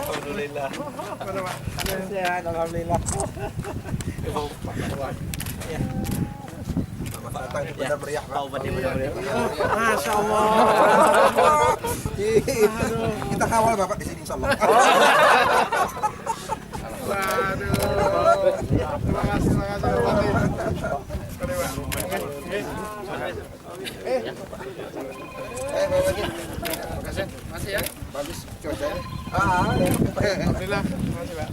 Alhamdulillah. Sehat, alhamdulillah. Selamat datang di Bandar Meriah, Pak. Masya Allah. Kita kawal Bapak di sini, insya Allah. Waduh. Terima kasih Masih ya? Bagus cuacanya. Alhamdulillah. Terima kasih, Pak.